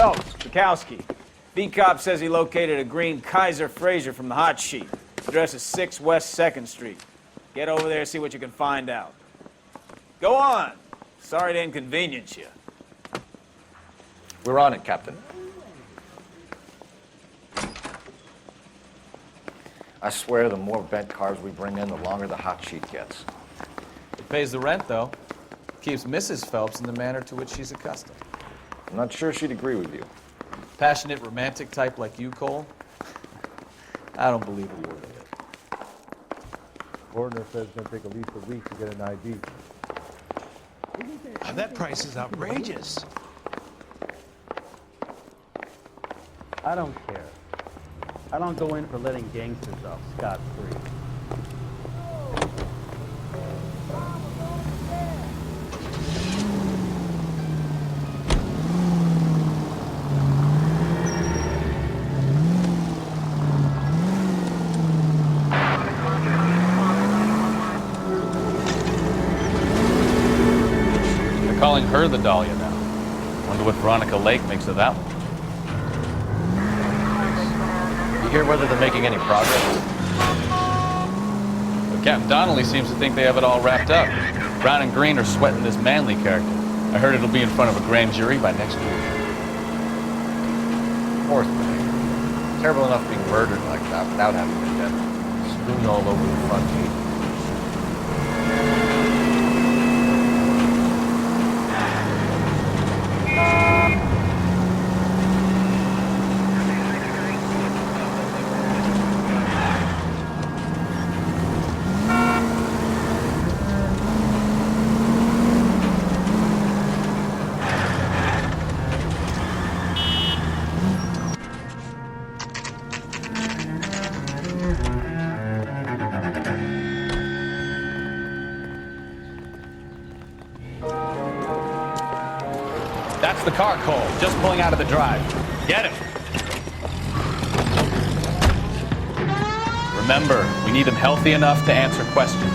Phelps, BEKOWSKY. B-Cop says he located a green Kaiser Frazer from the hot sheet. Address is 6 West 2nd Street. Get over there and see what you can find out. Go on. Sorry to inconvenience you. We're on it, Captain. I swear the more bent cars we bring in, the longer the hot sheet gets. It pays the rent, though. Keeps Mrs. Phelps in the manner to which she's accustomed. I'm not sure she'd agree with you. Passionate, romantic type like you, Cole? I don't believe a word of it. Coroner says it's going to take at least a week to get an ID. That price is outrageous. I don't care. I don't go in for letting gangsters off scot-free. They're calling her the Dahlia now. Wonder what Veronica Lake makes of that one. Hear whether they're making any progress? But Captain Donnelly seems to think they have it all wrapped up. Brown and Green are sweating this Manley character. I heard it'll be in front of a grand jury by next week. Poor thing. Terrible enough being murdered like that without having been dead. Strewn all over the front seat. That's the car, Cole. Just pulling out of the drive. Get him. Remember, we need him healthy enough to answer questions.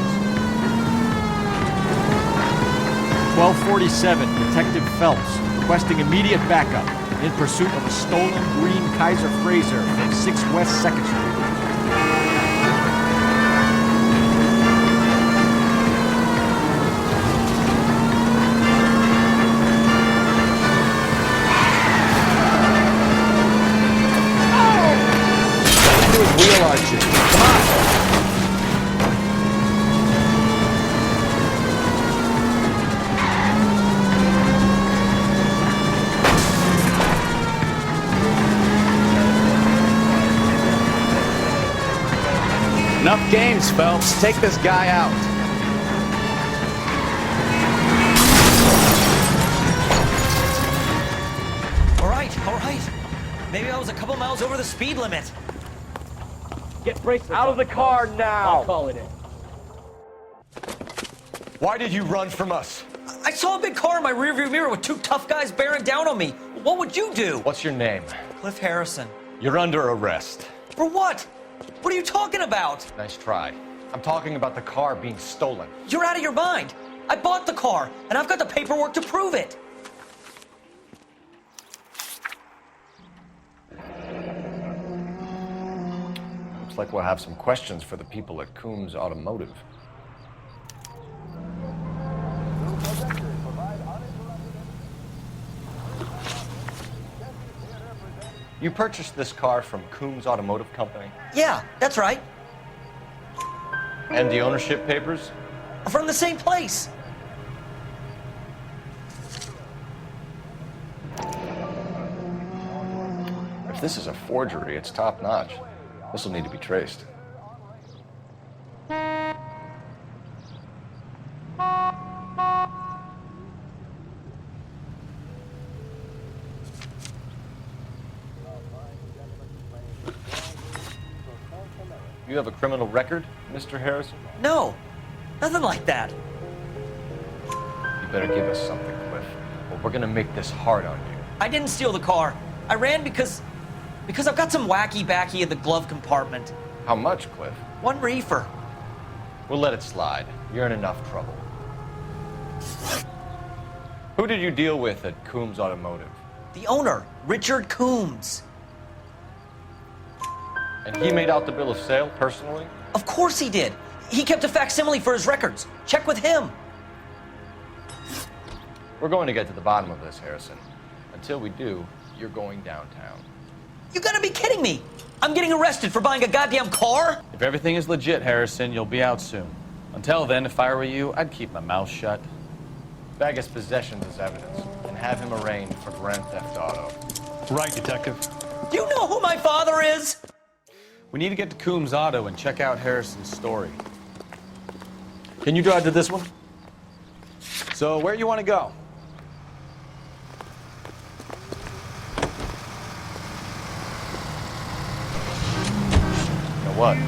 1247, Detective Phelps, requesting immediate backup in pursuit of a stolen green Kaiser Frazer from 6 West 2nd Street. Wheel arches. Come on. Enough games, Phelps. Take this guy out. All right. Maybe I was a couple miles over the speed limit. Get brakes out of the car now! I'll call it in. Why did you run from us? I saw a big car in my rearview mirror with 2 tough guys bearing down on me. What would you do? What's your name? Cliff Harrison. You're under arrest. For what? What are you talking about? Nice try. I'm talking about the car being stolen. You're out of your mind. I bought the car, and I've got the paperwork to prove it. Looks like we'll have some questions for the people at Coombs Automotive. You purchased this car from Coombs Automotive Company? Yeah, that's right. And the ownership papers? From the same place. If this is a forgery, it's top-notch. This will need to be traced. You have a criminal record, Mr. Harrison? No, nothing like that. You better give us something, Cliff, or we're gonna make this hard on you. I didn't steal the car. I ran because I've got some wacky-backy in the glove compartment. How much, Cliff? 1 reefer. We'll let it slide. You're in enough trouble. Who did you deal with at Coombs Automotive? The owner, Richard Coombs. And he made out the bill of sale personally? Of course he did. He kept a facsimile for his records. Check with him. We're going to get to the bottom of this, Harrison. Until we do, you're going downtown. You gotta be kidding me. I'm getting arrested for buying a goddamn car? If everything is legit, Harrison, you'll be out soon. Until then, if I were you, I'd keep my mouth shut. Bag his possessions as evidence and have him arraigned for Grand Theft Auto. Right, Detective. Do you know who my father is? We need to get to Coombs Auto and check out Harrison's story. Can you drive to this one? So, where you want to go? You know what?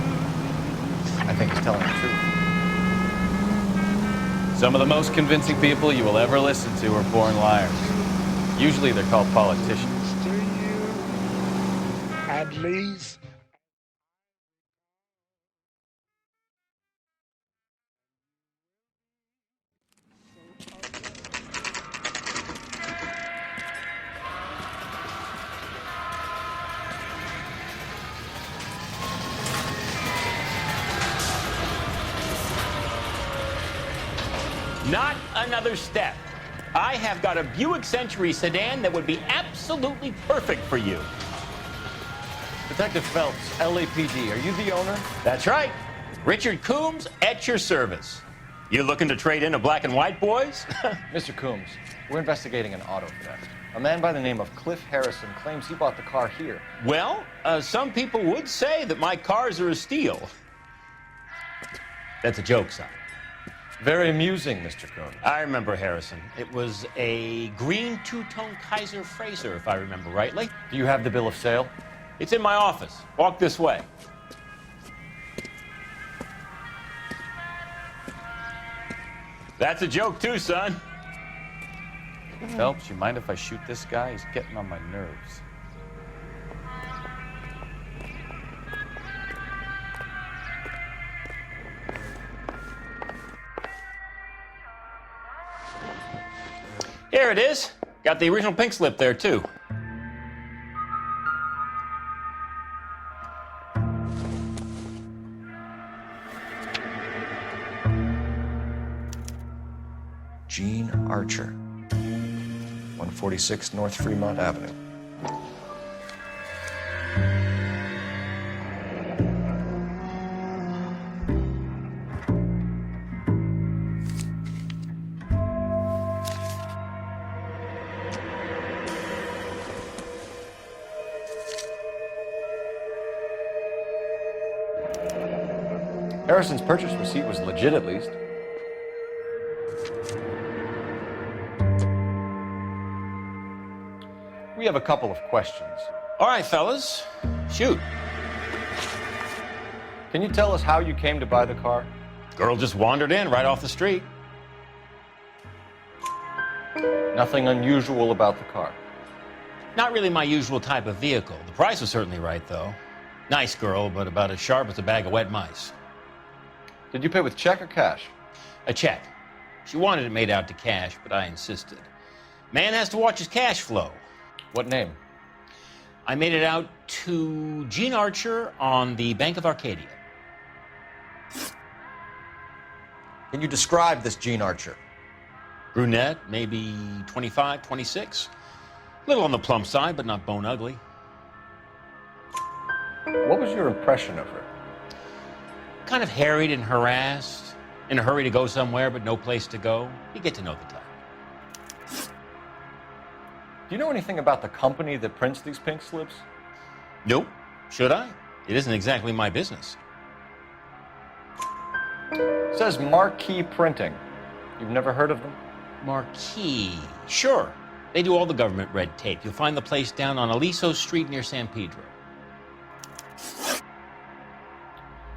I think he's telling the truth. Some of the most convincing people you will ever listen to are born liars. Usually they're called politicians. To you, at least. Not another step. I have got a Buick Century sedan that would be absolutely perfect for you. Detective Phelps, LAPD, are you the owner? That's right. Richard Coombs at your service. You looking to trade in a black and white, boys? Mr. Coombs, we're investigating an auto theft. A man by the name of Cliff Harrison claims he bought the car here. Well, some people would say that my cars are a steal. That's a joke, son. Very amusing, Mr. Coombs. I remember Harrison. It was a green two-tone Kaiser Frazer, if I remember rightly. Do you have the bill of sale? It's in my office. Walk this way. That's a joke too, son. Phelps, you mind if I shoot this guy? He's getting on my nerves. Here it is. Got the original pink slip there, too. Gene Archer, 146 North Fremont Avenue. Harrison's purchase receipt was legit, at least. We have a couple of questions. All right, fellas. Shoot. Can you tell us how you came to buy the car? Girl just wandered in right off the street. Nothing unusual about the car. Not really my usual type of vehicle. The price was certainly right, though. Nice girl, but about as sharp as a bag of wet mice. Did you pay with check or cash? A check. She wanted it made out to cash, but I insisted. Man has to watch his cash flow. What name? I made it out to Gene Archer on the Bank of Arcadia. Can you describe this Gene Archer? Brunette, maybe 25, 26. Little on the plump side, but not bone ugly. What was your impression of her? Kind of harried and harassed, in a hurry to go somewhere, but no place to go. You get to know the type. Do you know anything about the company that prints these pink slips? Nope. Should I? It isn't exactly my business. It says Marquee Printing. You've never heard of them? Marquee. Sure. They do all the government red tape. You'll find the place down on Aliso Street near San Pedro.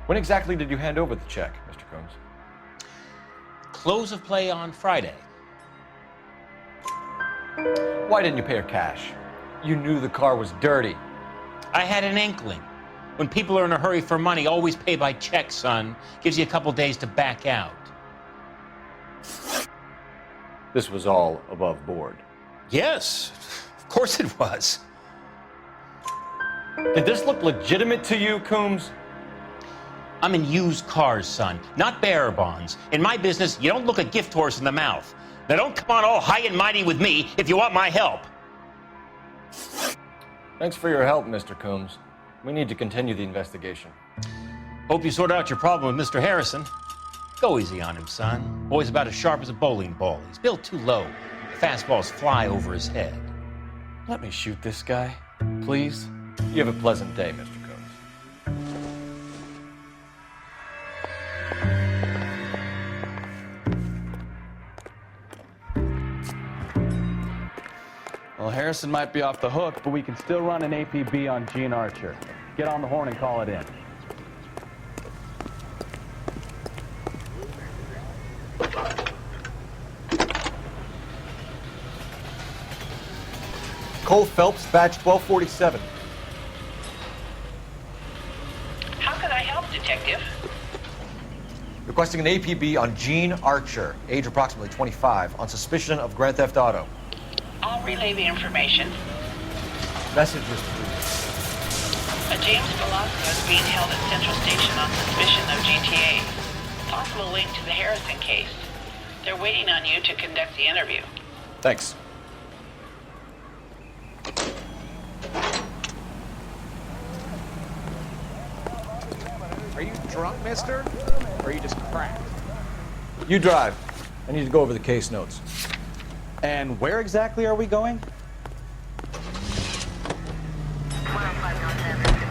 When exactly did you hand over the check, Mr. Coombs? Close of play on Friday. Why didn't you pay her cash? You knew the car was dirty. I had an inkling. When people are in a hurry for money, always pay by check, son. Gives you a couple days to back out. This was all above board. Yes, of course it was. Did this look legitimate to you, Coombs? I'm in used cars, son, not bearer bonds. In my business, you don't look a gift horse in the mouth. Now don't come on all high and mighty with me if you want my help. Thanks for your help, Mr. Coombs. We need to continue the investigation. Hope you sort out your problem with Mr. Harrison. Go easy on him, son. Boy's about as sharp as a bowling ball. He's built too low. The fastballs fly over his head. Let me shoot this guy, please. You have a pleasant day, Mr. Coombs. Well, Harrison might be off the hook, but we can still run an APB on Gene Archer. Get on the horn and call it in. Cole Phelps, badge 1247. How can I help, Detective? Requesting an APB on Gene Archer, age approximately 25, on suspicion of Grand Theft Auto. I'll relay the information. Messages, please. James Belasco is being held at Central Station on suspicion of GTA. Possible link to the Harrison case. They're waiting on you to conduct the interview. Thanks. Are you drunk, mister? Or are you just cracked? You drive. I need to go over the case notes. And where exactly are we going?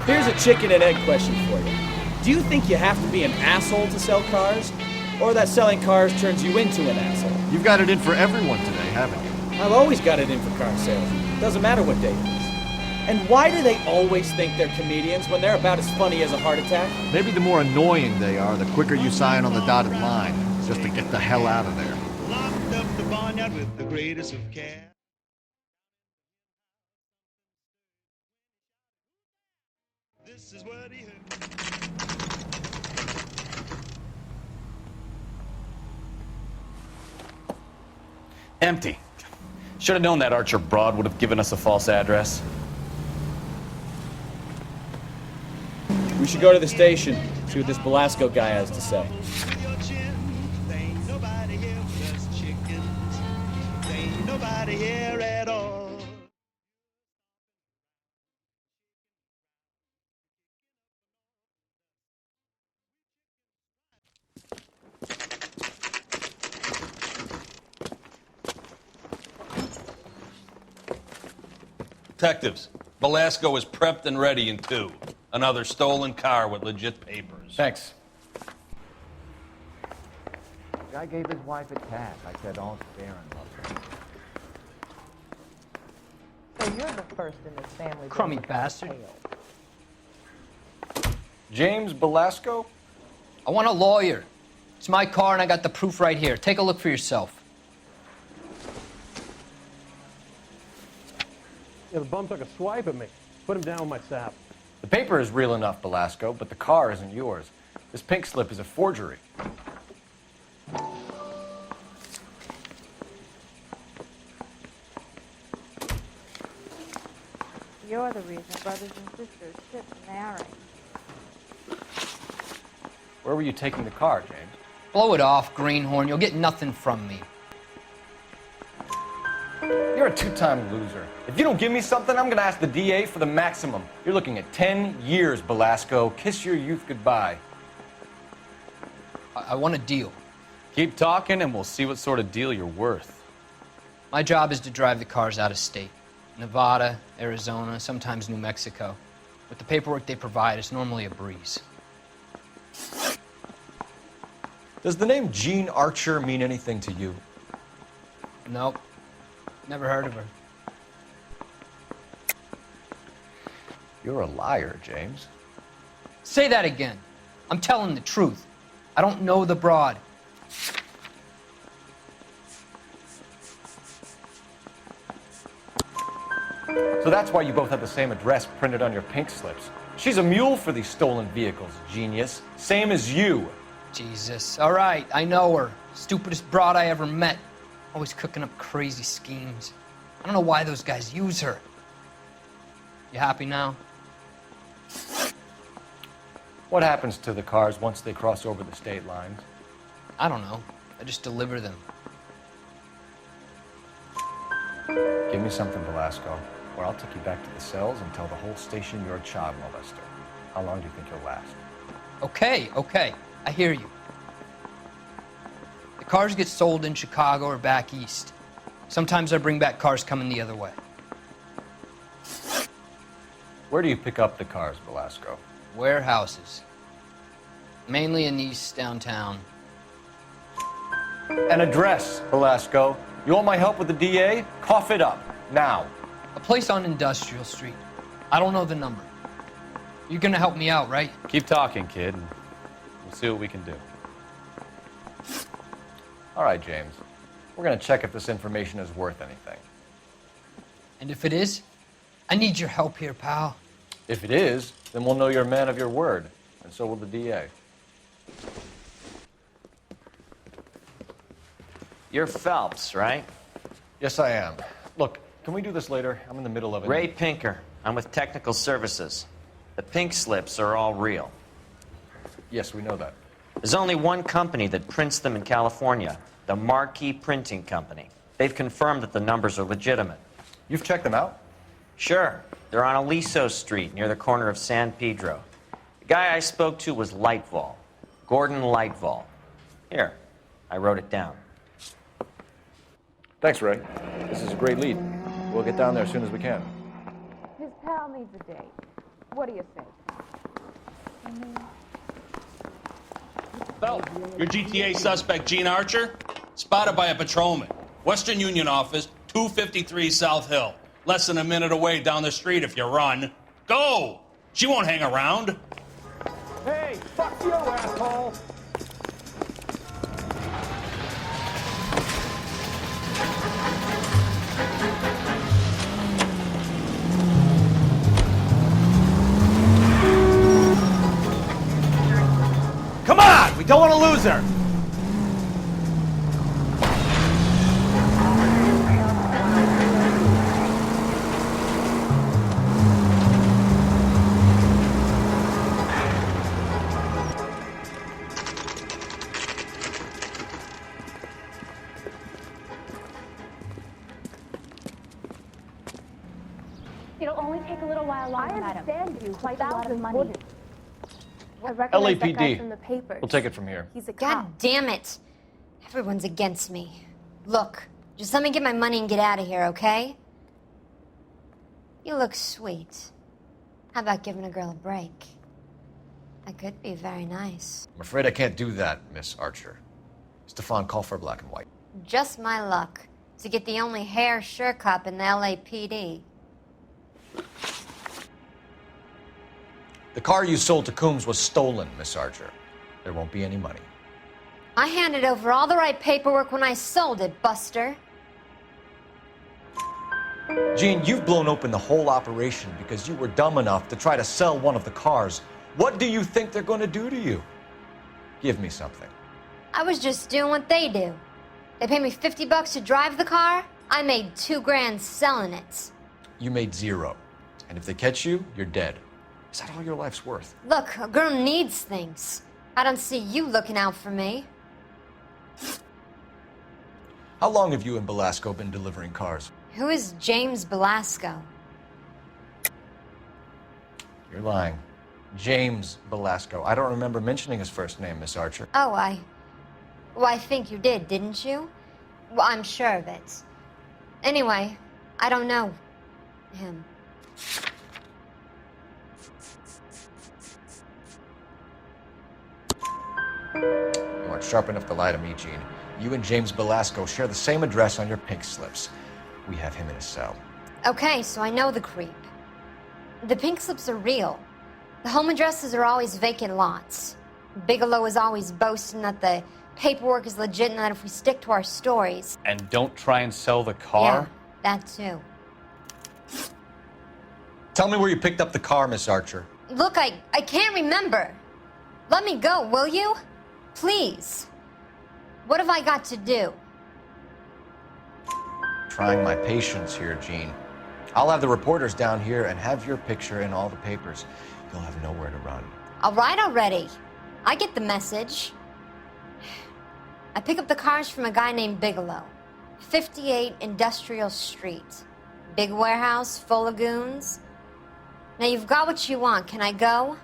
Here's a chicken and egg question for you. Do you think you have to be an asshole to sell cars? Or that selling cars turns you into an asshole? You've got it in for everyone today, haven't you? I've always got it in for car sales. Doesn't matter what day it is. And why do they always think they're comedians when they're about as funny as a heart attack? Maybe the more annoying they are, the quicker you sign on the dotted line, just to get the hell out of there. Locked up the barnyard with the greatest of care. This is what he heard. Empty. Should have known that Archer broad would have given us a false address. We should go to the station, see what this Belasco guy has to say. Your chin. There ain't nobody here with us chickens. There ain't nobody here at all. Detectives, Belasco is prepped and ready in 2. Another stolen car with legit papers. Thanks. Guy gave his wife a cat. I said, don't stare and love her. So you're the first in this family. Crummy bastard. James Belasco? I want a lawyer. It's my car and I got the proof right here. Take a look for yourself. Yeah, the bum took a swipe at me. Put him down with my sap. The paper is real enough, Belasco, but the car isn't yours. This pink slip is a forgery. You're the reason brothers and sisters sit marrying. Where were you taking the car, James? Blow it off, greenhorn. You'll get nothing from me. You're a two-time loser. If you don't give me something, I'm gonna ask the DA for the maximum. You're looking at 10 years, Belasco. Kiss your youth goodbye. I want a deal. Keep talking and we'll see what sort of deal you're worth. My job is to drive the cars out of state. Nevada, Arizona, sometimes New Mexico. With the paperwork they provide, it's normally a breeze. Does the name Gene Archer mean anything to you? Nope. Never heard of her. You're a liar, James. Say that again. I'm telling the truth. I don't know the broad. So that's why you both have the same address printed on your pink slips. She's a mule for these stolen vehicles, genius. Same as you. Jesus. All right, I know her. Stupidest broad I ever met. Always cooking up crazy schemes. I don't know why those guys use her. You happy now? What happens to the cars once they cross over the state lines? I don't know. I just deliver them. Give me something, Belasco, or I'll take you back to the cells and tell the whole station you're a child molester. How long do you think you'll last? Okay. I hear you. The cars get sold in Chicago or back east. Sometimes I bring back cars coming the other way. Where do you pick up the cars, Belasco? Warehouses. Mainly in East downtown. An address, Belasco. You want my help with the DA? Cough it up, now. A place on Industrial Street. I don't know the number. You're gonna help me out, right? Keep talking, kid, and we'll see what we can do. All right, James. We're gonna check if this information is worth anything. And if it is, I need your help here, pal. If it is, then we'll know you're a man of your word, and so will the DA. You're Phelps, right? Yes, I am. Look, can we do this later? I'm in the middle of it. Ray Pinker. I'm with Technical Services. The pink slips are all real. Yes, we know that. There's only one company that prints them in California, the Marquee Printing Company. They've confirmed that the numbers are legitimate. You've checked them out? Sure. They're on Aliso Street, near the corner of San Pedro. The guy I spoke to was Leitvol. Gordon Leitvol. Here, I wrote it down. Thanks, Ray. This is a great lead. We'll get down there as soon as we can. His pal needs a date. What do you think? Your GTA suspect, Gene Archer, spotted by a patrolman. Western Union office, 253 South Hill. Less than a minute away down the street if you run. Go! She won't hang around. Hey, fuck you, asshole! Come on! We don't want to lose her! It'll only take a little while longer, madam. I understand you. Quite a lot of money. I recognize that guy LAPD. from the papers. We'll take it from here. He's a God cop. damn it. Everyone's against me. Look, just let me get my money and get out of here, okay? You look sweet. How about giving a girl a break? That could be very nice. I'm afraid I can't do that, Miss Archer. Stefan, call for black and white. Just my luck to get the only hair sure cop in the LAPD. The car you sold to Coombs was stolen, Miss Archer. There won't be any money. I handed over all the right paperwork when I sold it, Buster. Gene, you've blown open the whole operation because you were dumb enough to try to sell one of the cars. What do you think they're going to do to you? Give me something. I was just doing what they do. They paid me $50 to drive the car. I made $2 grand selling it. You made zero. And if they catch you, you're dead. Is that all your life's worth? Look, a girl needs things. I don't see you looking out for me. How long have you and Belasco been delivering cars? Who is James Belasco? You're lying. James Belasco. I don't remember mentioning his first name, Miss Archer. Oh, well, I think you did, didn't you? Well, I'm sure of it. Anyway, I don't know him. You aren't sharp enough to lie to me, Gene. You and James Belasco share the same address on your pink slips. We have him in a cell. Okay, so I know the creep. The pink slips are real. The home addresses are always vacant lots. Bigelow is always boasting that the paperwork is legit and that if we stick to our stories... And don't try and sell the car? Yeah, that too. Tell me where you picked up the car, Miss Archer. Look, I can't remember. Let me go, will you? Please. What have I got to do? trying my patience here, Gene. I'll have the reporters down here and have your picture in all the papers. You'll have nowhere to run. All right already. I get the message. I pick up the cars from a guy named Bigelow. 58 Industrial Street. Big warehouse full of goons. Now you've got what you want. Can I go?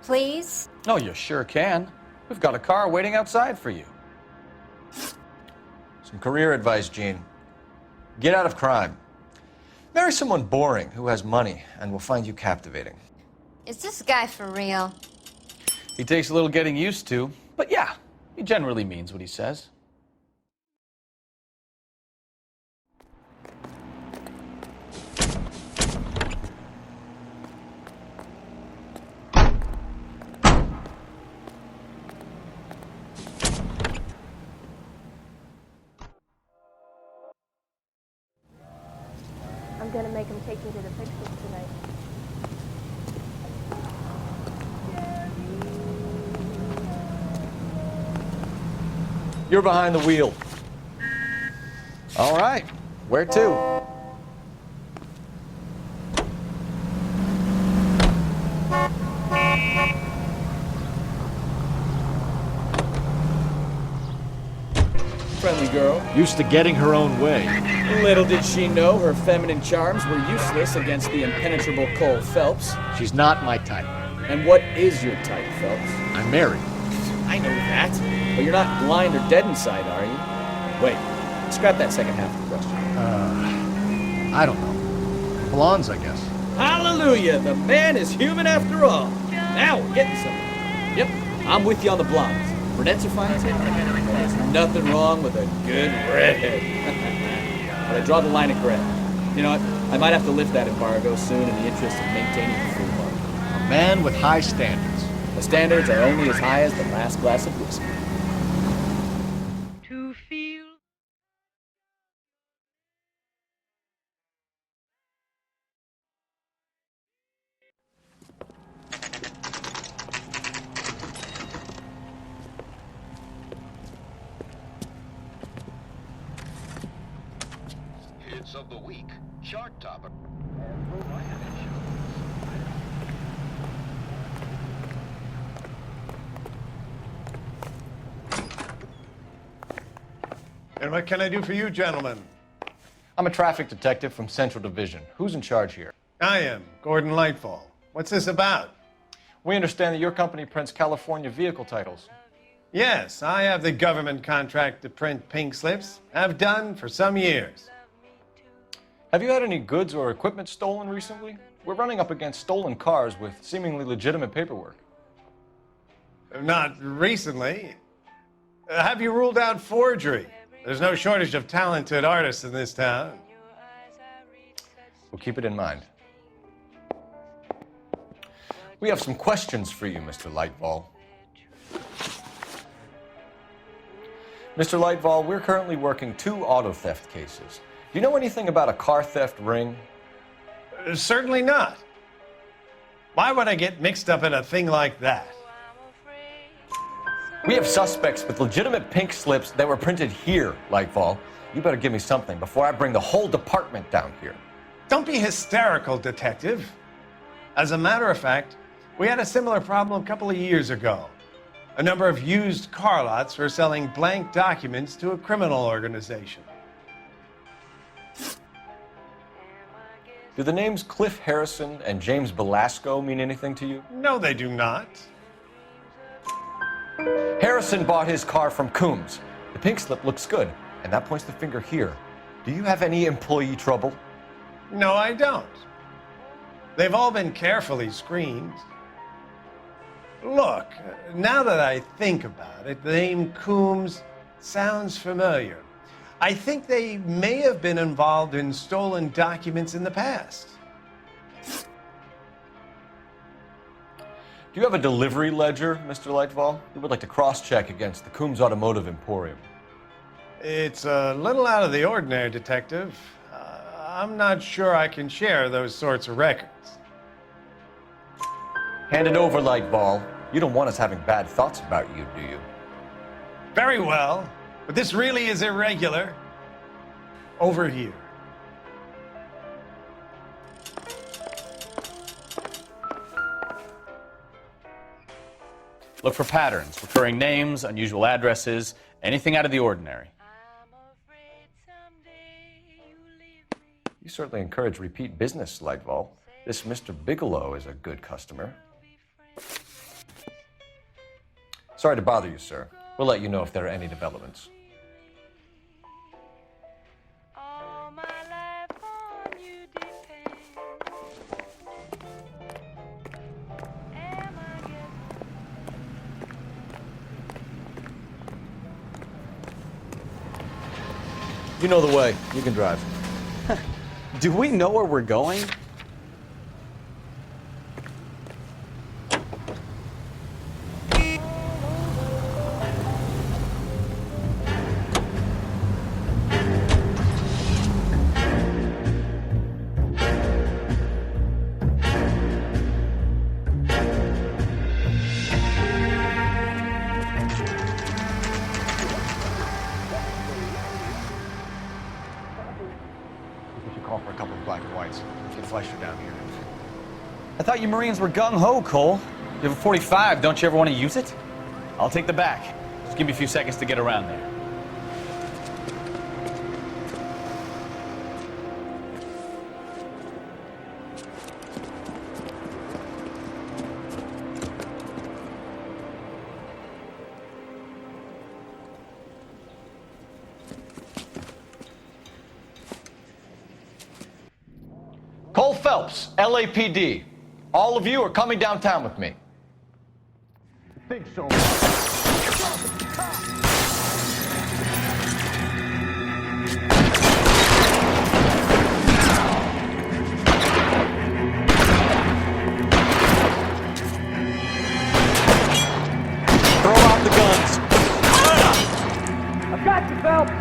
Please? Oh, you sure can. We've got a car waiting outside for you. Some career advice, Gene. Get out of crime. Marry someone boring who has money and will find you captivating. Is this guy for real? He takes a little getting used to, but yeah, he generally means what he says. I'm gonna make him take me to the pictures tonight. You're behind the wheel. All right, where to? Friendly girl. Used to getting her own way. Little did she know her feminine charms were useless against the impenetrable Cole Phelps. She's not my type. And what is your type, Phelps? I'm married. I know that. But you're not blind or dead inside, are you? Wait, scrap that second half of the question. I don't know. Blondes, I guess. Hallelujah! The man is human after all. Now we're getting somewhere. Yep, I'm with you on the blondes. Brunettes are fine too. There's nothing wrong with a good redhead. But I draw the line at gray. You know what? I might have to lift that embargo soon in the interest of maintaining the free market. A man with high standards. The standards are only as high as the last glass of whiskey. To feel Hits of the week, chart topper. And what can I do for you, gentlemen? I'm a traffic detective from Central Division. Who's in charge here? I am, Gordon Leitvol. What's this about? We understand that your company prints California vehicle titles. Yes, I have the government contract to print pink slips. Have done for some years. Have you had any goods or equipment stolen recently? We're running up against stolen cars with seemingly legitimate paperwork. Not recently. Have you ruled out forgery? There's no shortage of talented artists in this town. We'll keep it in mind. We have some questions for you, Mr. Leitvol. Mr. Leitvol, we're currently working 2 auto theft cases. Do you know anything about a car theft ring? Certainly not. Why would I get mixed up in a thing like that? We have suspects with legitimate pink slips that were printed here, Leitvol. You better give me something before I bring the whole department down here. Don't be hysterical, detective. As a matter of fact, we had a similar problem a couple of years ago. A number of used car lots were selling blank documents to a criminal organization. Do the names Cliff Harrison and James Belasco mean anything to you? No, they do not. Harrison bought his car from Coombs. The pink slip looks good, and that points the finger here. Do you have any employee trouble? No, I don't. They've all been carefully screened. Look, now that I think about it, the name Coombs sounds familiar. I think they may have been involved in stolen documents in the past. Do you have a delivery ledger, Mr. Leitvol? We would like to cross-check against the Coombs Automotive Emporium. It's a little out of the ordinary, Detective. I'm not sure I can share those sorts of records. Hand it over, Leitvol. You don't want us having bad thoughts about you, do you? Very well, but this really is irregular. over here. Look for patterns, recurring names, unusual addresses, anything out of the ordinary. You certainly encourage repeat business, Leitvol. This Mr. Bigelow is a good customer. Sorry to bother you, sir. We'll let you know if there are any developments. You know the way. You can drive. Do we know where we're going? Call for a couple of black and whites. Get Fleischer down here. I thought you Marines were gung-ho, Cole. You have a 45, don't you ever want to use it? I'll take the back. Just give me a few seconds to get around there. Cole Phelps, LAPD. All of you are coming downtown with me. Think so. Throw out the guns. I've got you, Phelps.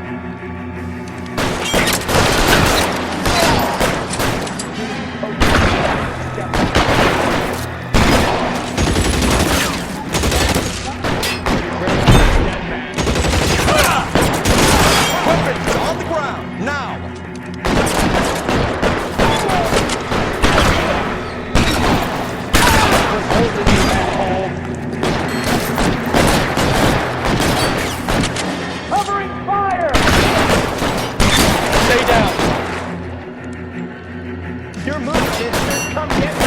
On the ground, now! Covering fire! Stay down. Your move, kid. Come get me.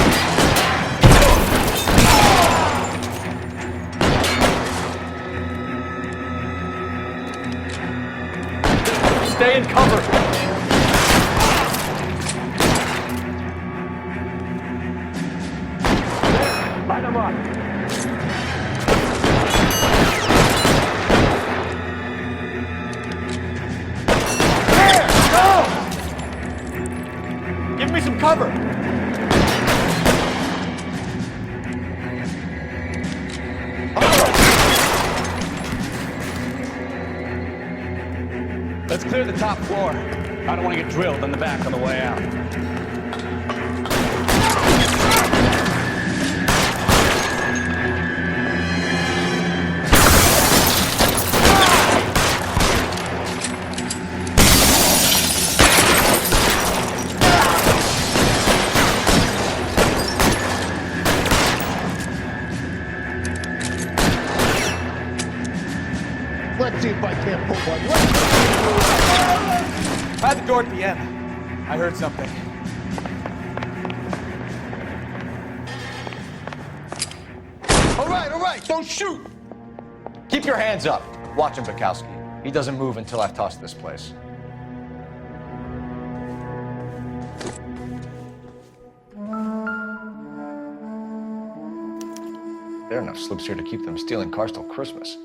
Stay in cover. Light them up. There! Go! Give me some cover. Let's clear the top floor. I don't want to get drilled in the back on the way out. Let's see if I can't pull one. Try the door at the end. I heard something. All right, don't shoot. Keep your hands up. Watch him, BEKOWSKY. He doesn't move until I've tossed this place. There are enough slips here to keep them stealing cars till Christmas.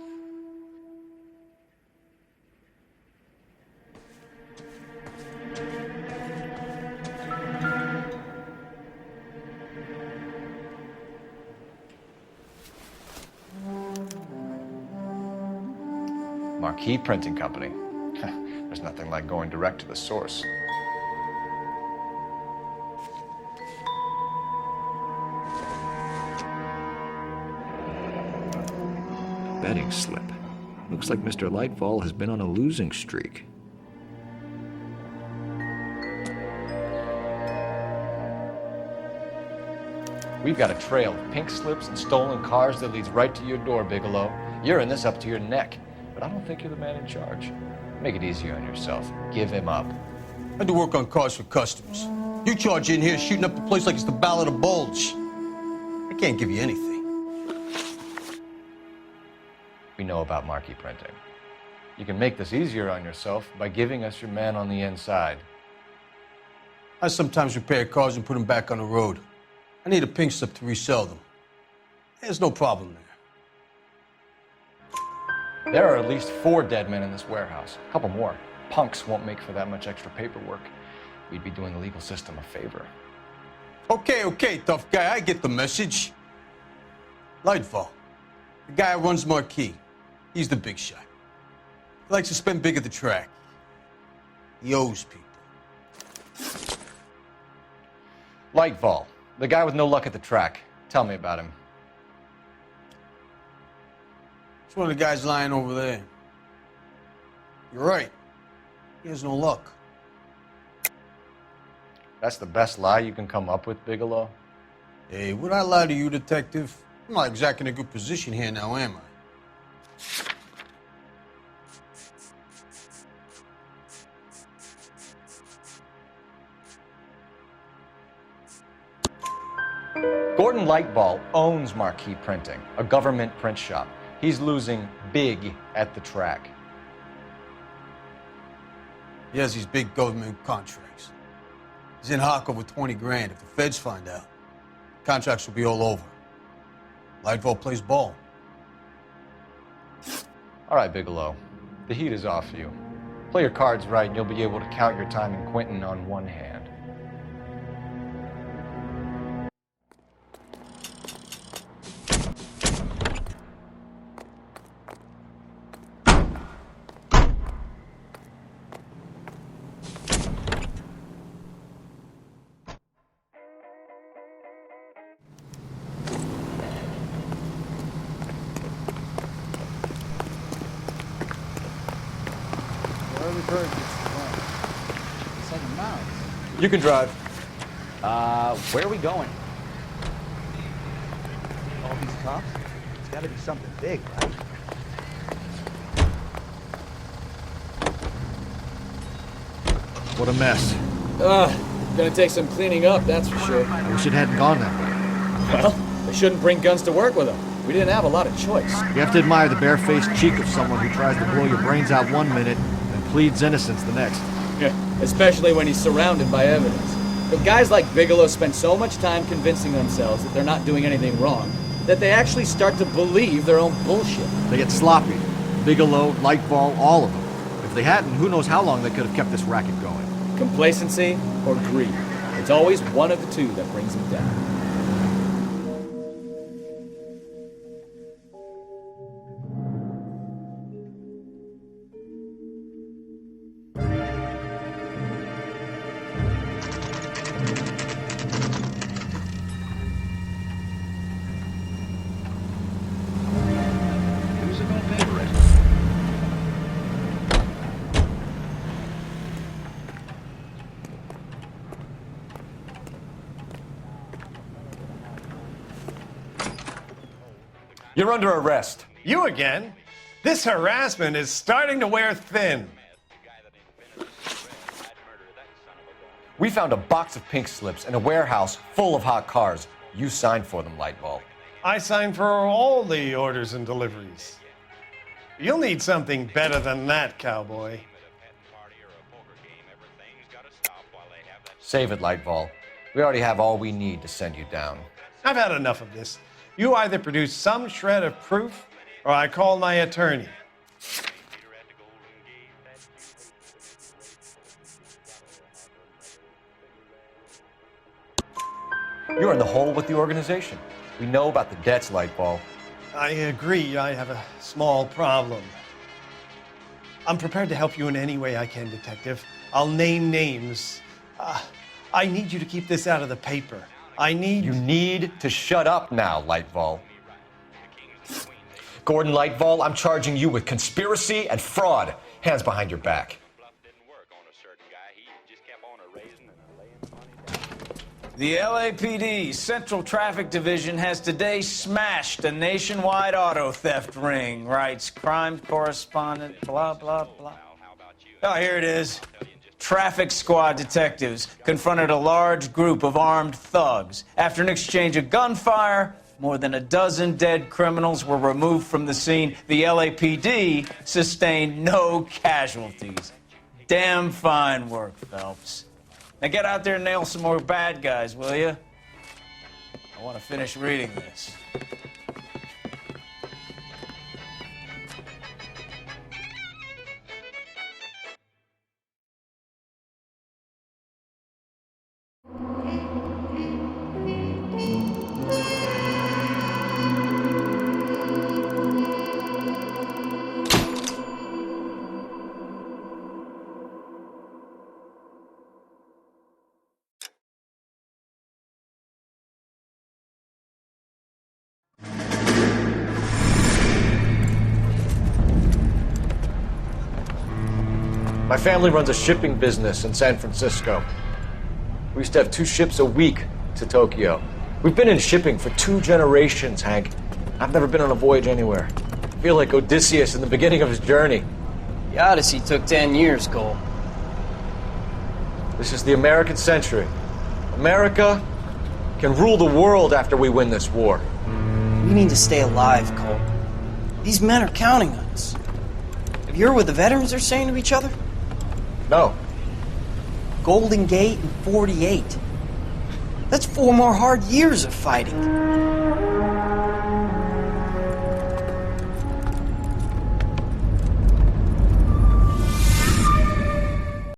Marquee Printing Company. There's nothing like going direct to the source. Betting slip. Looks like Mr. Leitvol has been on a losing streak. We've got a trail of pink slips and stolen cars that leads right to your door, Bigelow. You're in this up to your neck, but I don't think you're the man in charge. Make it easier on yourself. Give him up. I do work on cars for customers. You charge in here shooting up the place like it's the Ballad of Bulge. I can't give you anything. We know about marquee printing. You can make this easier on yourself by giving us your man on the inside. I sometimes repair cars and put them back on the road. I need a pink slip to resell them. There's no problem there. There are at least 4 dead men in this warehouse. A couple more. Punks won't make for that much extra paperwork. We'd be doing the legal system a favor. Okay, tough guy, I get the message. Leitvol, the guy who runs Marquee. He's the big shot. He likes to spend big at the track. He owes people. Leitvol, the guy with no luck at the track. Tell me about him. It's one of the guys lying over there. You're right. He has no luck. That's the best lie you can come up with, Bigelow? Hey, would I lie to you, detective? I'm not exactly in a good position here now, am I? Gordon Leitvol owns Marquee Printing, a government print shop. He's losing big at the track. He has these big government contracts. He's in hock over 20 grand. If the feds find out, contracts will be all over. Leitvol plays ball. All right, Bigelow. The heat is off you. Play your cards right and you'll be able to count your time in Quentin on one hand. You can drive. Where are we going? All these cops? It's gotta be something big, right? What a mess. Gonna take some cleaning up, that's for sure. I wish it hadn't gone that way. Well, they shouldn't bring guns to work with them. We didn't have a lot of choice. You have to admire the barefaced cheek of someone who tries to blow your brains out one minute and pleads innocence the next. Yeah, especially when he's surrounded by evidence. But guys like Bigelow spend so much time convincing themselves that they're not doing anything wrong, that they actually start to believe their own bullshit. They get sloppy. Bigelow, Leitvol, all of them. If they hadn't, who knows how long they could have kept this racket going. Complacency or greed. It's always one of the two that brings them down. You're under arrest. You again? This harassment is starting to wear thin. We found a box of pink slips in a warehouse full of hot cars. You signed for them, Leitvol. I signed for all the orders and deliveries. You'll need something better than that, cowboy. Save it, Leitvol. We already have all we need to send you down. I've had enough of this. You either produce some shred of proof, or I call my attorney. You're in the hole with the organization. We know about the debts, Leitvol. I agree, I have a small problem. I'm prepared to help you in any way I can, Detective. I'll name names. I need you to keep this out of the paper. You need to shut up now, Leitvol. Gordon Leitvol, I'm charging you with conspiracy and fraud. Hands behind your back. The LAPD Central Traffic Division has today smashed a nationwide auto theft ring, writes crime correspondent, blah, blah, blah. Oh, here it is. Traffic squad detectives confronted a large group of armed thugs. After an exchange of gunfire, more than a dozen dead criminals were removed from the scene. The LAPD sustained no casualties. Damn fine work, Phelps. Now get out there and nail some more bad guys, will you? I want to finish reading this. My family runs a shipping business in San Francisco. We used to have 2 ships a week to Tokyo. We've been in shipping for 2 generations, Hank. I've never been on a voyage anywhere. I feel like Odysseus in the beginning of his journey. The Odyssey took 10 years, Cole. This is the American century. America can rule the world after we win this war. We need to stay alive, Cole. These men are counting on us. Have you heard what the veterans are saying to each other? No. Golden Gate and 48. That's 4 more hard years of fighting.